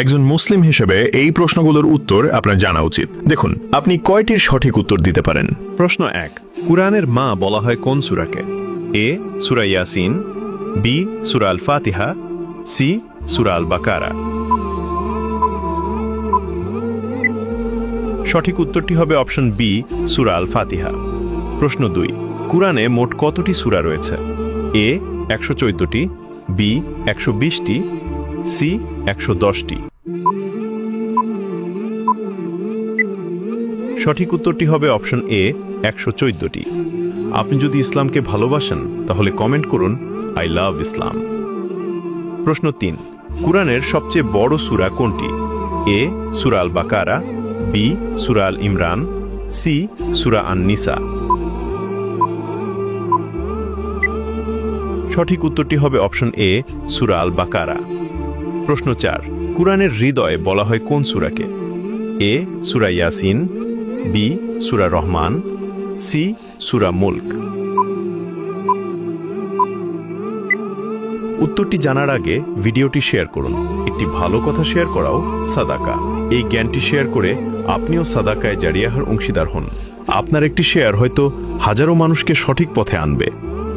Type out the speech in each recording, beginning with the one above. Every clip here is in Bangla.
একজন মুসলিম হিসেবে এই প্রশ্নগুলোর উত্তর আপনার জানা উচিত। দেখুন, আপনি কয়টির সঠিক উত্তর দিতে পারেন? প্রশ্ন 1, কুরআনের মা বলা হয় কোন সূরাকে? এ সূরা ইয়াসিন, বি সূরা আল ফাতিহা, সি সূরা আল বাকারা। সঠিক উত্তরটি হবে অপশন বি, সূরা আল ফাতিহা। প্রশ্ন 2, কুরআনে মোট কতটি সূরা রয়েছে? এ 114টি, বি 120টি, সি 110টি। সঠিক উত্তরটি হবে অপশন এ 114টি। আপনি যদি ইসলামকে ভালোবাসেন তাহলে কমেন্ট করুন আই লাভ ইসলাম। প্রশ্ন 3, কুরআনের সবচেয়ে বড় সূরা কোনটি? এ সূরা আল বাকারা, বি সূরা আল ইমরান, সি সূরা আন নিসা। সঠিক উত্তরটি হবে অপশন এ সূরা আল বাকারা। প্রশ্ন 4, কুরআনের হৃদয় বলা হয় কোন সূরাকে? এ সূরা ইয়াসিন, বি সূরা রহমান, সি সূরা মুলক। উত্তরটি জানার আগে ভিডিওটি শেয়ার করুন। একটি ভালো কথা শেয়ার করাও সাদাকা। এই জ্ঞানটি শেয়ার করে আপনিও সাদাকায় জারিয়াহার অংশীদার হন। আপনার একটি শেয়ার হয়তো হাজারো মানুষকে সঠিক পথে আনবে।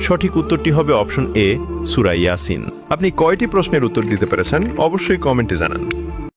সঠিক উত্তরটি হবে অপশন এ সূরা ইয়াসিন। আপনি কয়টি প্রশ্নের উত্তর দিতে পেরেছেন অবশ্যই কমেন্টে জানান।